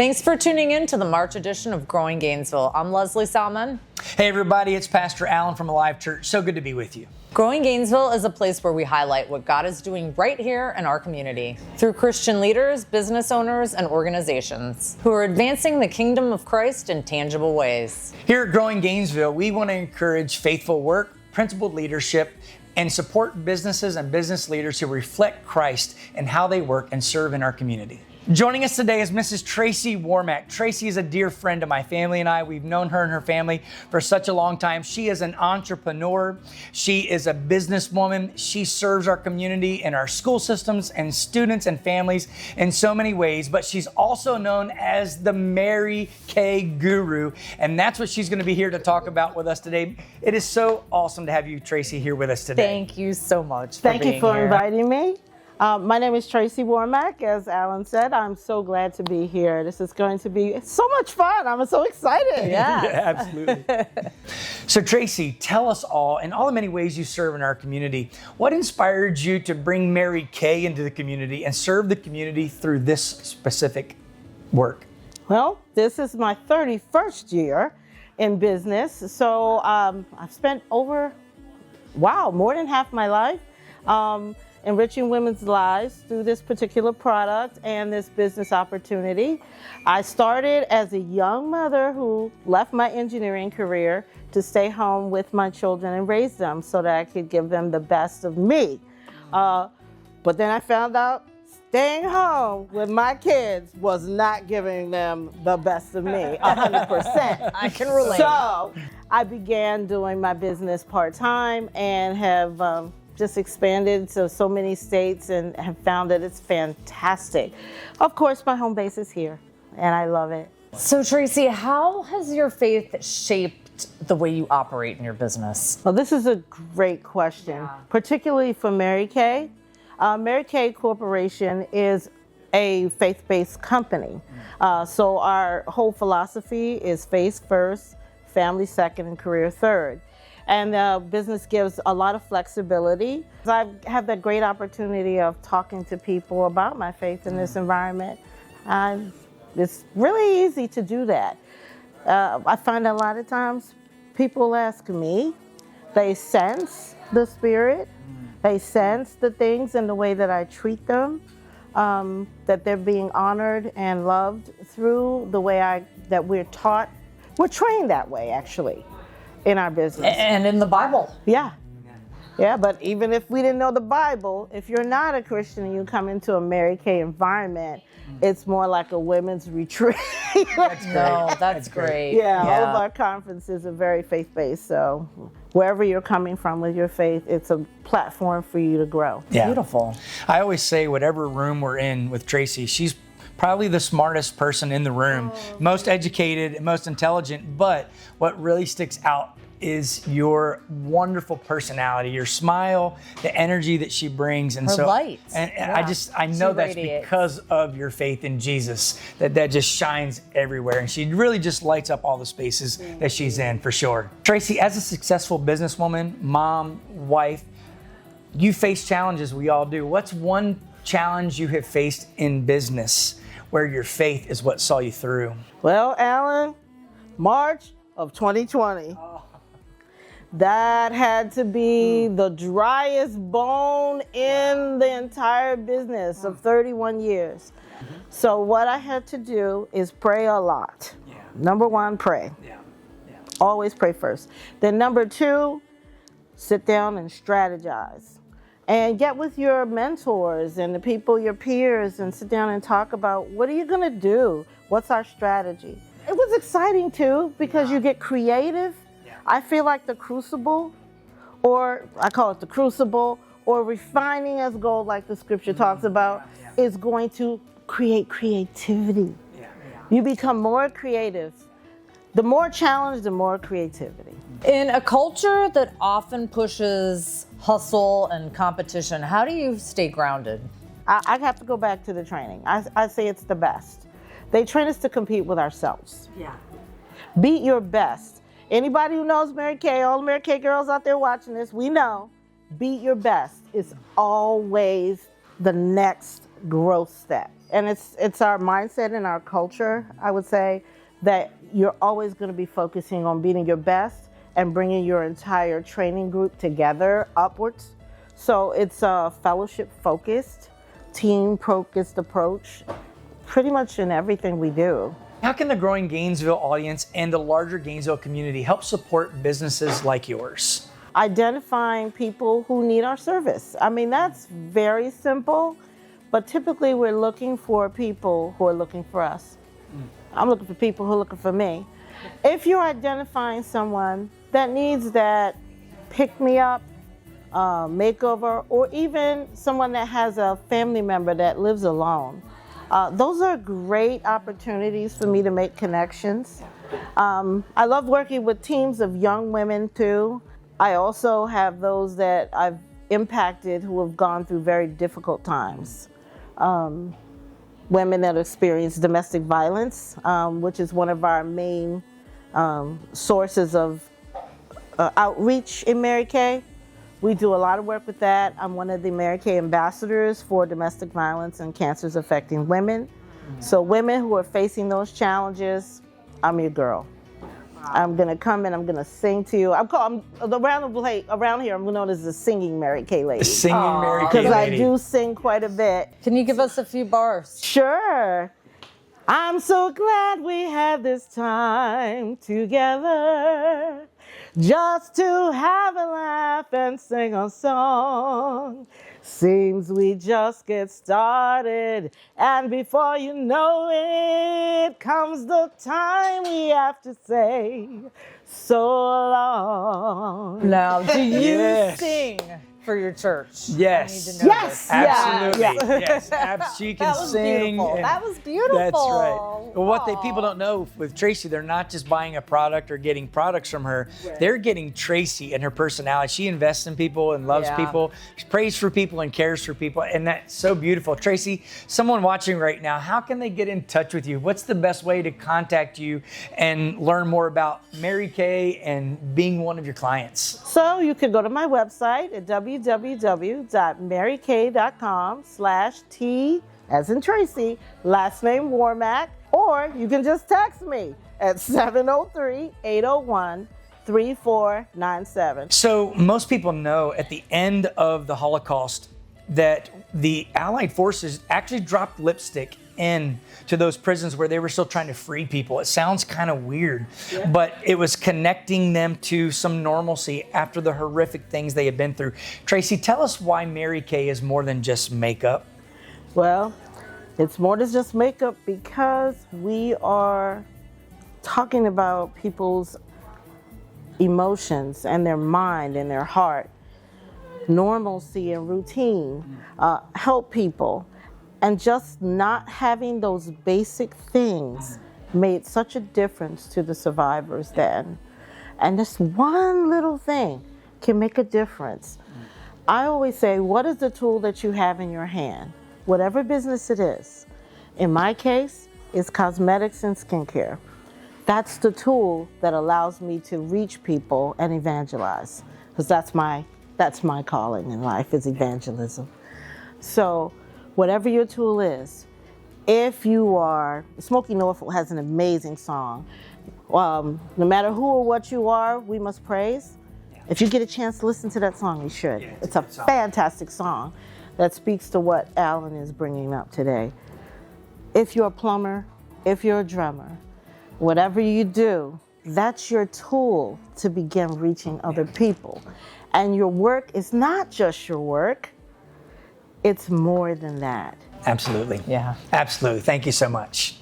Thanks for tuning in to the March edition of Growing Gainesville. I'm Lesley Salman. Hey everybody, it's Pastor Alan from Alive Church. So good to be with you. Growing Gainesville is a place where we highlight what God is doing right here in our community through Christian leaders, business owners, and organizations who are advancing the kingdom of Christ in tangible ways. Here at Growing Gainesville, we want to encourage faithful work, principled leadership, and support businesses and business leaders who reflect Christ in how they work and serve in our community. Joining us today is Mrs. Tracy Wormack. Tracy is a dear friend of my family and I. We've known her and her family for such a long time. She is an entrepreneur. She is a businesswoman. She serves our community and our school systems and students and families in so many ways, but she's also known as the Mary Kay Guru, and that's what she's going to be here to talk about with us today. It is so awesome to have you, Tracy, here with us today. Thank you so much Thank you for inviting me. My name is Tracy Wormack. As Alan said, I'm so glad to be here. This is going to be so much fun. I'm so excited. Yes. Yeah, absolutely. So Tracy, tell us all, in all the many ways you serve in our community, what inspired you to bring Mary Kay into the community and serve the community through this specific work? Well, this is my 31st year in business. So I've spent more than half my life enriching women's lives through this particular product and this business opportunity. I started as a young mother who left my engineering career to stay home with my children and raise them so that I could give them the best of me. But then I found out staying home with my kids was not giving them the best of me, 100%. I can relate. So I began doing my business part-time and have just expanded to so many states and have found that it's fantastic. Of course, my home base is here and I love it. So Tracy, how has your faith shaped the way you operate in your business? Well, this is a great question, particularly for Mary Kay. Mary Kay Corporation is a faith-based company. So our whole philosophy is faith first, family second, and career third. And the business gives a lot of flexibility. I have that great opportunity of talking to people about my faith in this environment. It's really easy to do that. I find a lot of times people ask me, they sense the spirit, they sense the things in the way that I treat them, that they're being honored and loved through the way that we're taught. We're trained that way, actually, in our business. And in the Bible. Yeah, but even if we didn't know the Bible, if you're not a Christian and you come into a Mary Kay environment, it's more like a women's retreat. That's great. No, that's great. Yeah, all of our conferences are very faith-based, so wherever you're coming from with your faith, it's a platform for you to grow. Yeah. Beautiful. I always say whatever room we're in with Tracy, she's probably the smartest person in the room, most educated, most intelligent, but what really sticks out is your wonderful personality, your smile, the energy that she brings. And Her light. And Yeah. I know She that's radiates. because of your faith in Jesus, that just shines everywhere. And she really just lights up all the spaces that she's in, for sure. Tracy, as a successful businesswoman, mom, wife, you face challenges, we all do. What's one challenge you have faced in business where your faith is what saw you through? Well, Alan, March of 2020. That had to be the driest bone in the entire business of 31 years. So what I had to do is pray a lot. Yeah. Number one, pray. Yeah. Always pray first. Then number two, sit down and strategize. And get with your mentors and the people, your peers, and sit down and talk about, what are you gonna do? What's our strategy? It was exciting too, because you get creative. I feel like the crucible, or I call it the crucible, or refining as gold, like the scripture talks about, is going to create creativity. You become more creative. The more challenge, the more creativity. In a culture that often pushes hustle and competition, how do you stay grounded? I have to go back to the training. I say it's the best. They train us to compete with ourselves. Yeah. Beat your best. Anybody who knows Mary Kay, all the Mary Kay girls out there watching this, we know, beat your best is always the next growth step. and it's our mindset and our culture, I would say, that you're always going to be focusing on being your best and bringing your entire training group together upwards. So it's a fellowship-focused, team-focused approach, pretty much in everything we do. How can the Growing Gainesville audience and the larger Gainesville community help support businesses like yours? Identifying people who need our service. I mean, that's very simple, but typically we're looking for people who are looking for us. I'm looking for people who are looking for me. If you're identifying someone that needs that pick-me-up, makeover, or even someone that has a family member that lives alone, those are great opportunities for me to make connections. I love working with teams of young women too. I also have those that I've impacted who have gone through very difficult times. Women that experience domestic violence, which is one of our main sources of outreach in Mary Kay. We do a lot of work with that. I'm one of the Mary Kay ambassadors for domestic violence and cancers affecting women. So women who are facing those challenges, I'm your girl. I'm gonna come and I'm gonna sing to you. I'm around here, I'm known as the singing Mary Kay lady. Singing Mary Kay Because I lady. do sing quite a bit. Can you give us a few bars? Sure. I'm so glad we had this time together, just to have a laugh and sing a song. Seems we just get started, and before you know it, comes the time we have to say so long. Now, do you Yes. sing for your church? Yes. I need to know Yes. this. Absolutely. Yeah. Yes. She can That was sing. beautiful. and- That was beautiful. That's right. Well, what people Aw. don't know with Tracy, they're not just buying a product or getting products from her. Right. They're getting Tracy and her personality. She invests in people and loves Yeah. people. She prays for people and cares for people. And that's so beautiful. Tracy, someone watching right now, how can they get in touch with you? What's the best way to contact you and learn more about Mary Kay and being one of your clients? So you can go to my website at www.marykay.com/T as in Tracy, last name Wormack, or you can just text me at 703-801-3497. So most people know at the end of the Holocaust that the Allied forces actually dropped lipstick into those prisons where they were still trying to free people. It sounds kind of weird, but it was connecting them to some normalcy after the horrific things they had been through. Tracy, tell us why Mary Kay is more than just makeup. Well, it's more than just makeup because we are talking about people's emotions and their mind and their heart, normalcy and routine, help people. And just not having those basic things made such a difference to the survivors then. And this one little thing can make a difference. I always say, what is the tool that you have in your hand? Whatever business it is. In my case, it's cosmetics and skincare. That's the tool that allows me to reach people and evangelize. Because that's my calling in life, is evangelism. So whatever your tool is, if you are, Smokey Norfolk has an amazing song. No matter who or what you are, we must praise. If you get a chance to listen to that song, you should. Yeah, it's a good song. fantastic song that speaks to what Alan is bringing up today. If you're a plumber, if you're a drummer, whatever you do, that's your tool to begin reaching other people. And your work is not just your work, it's more than that. Absolutely. Yeah. Absolutely. Thank you so much.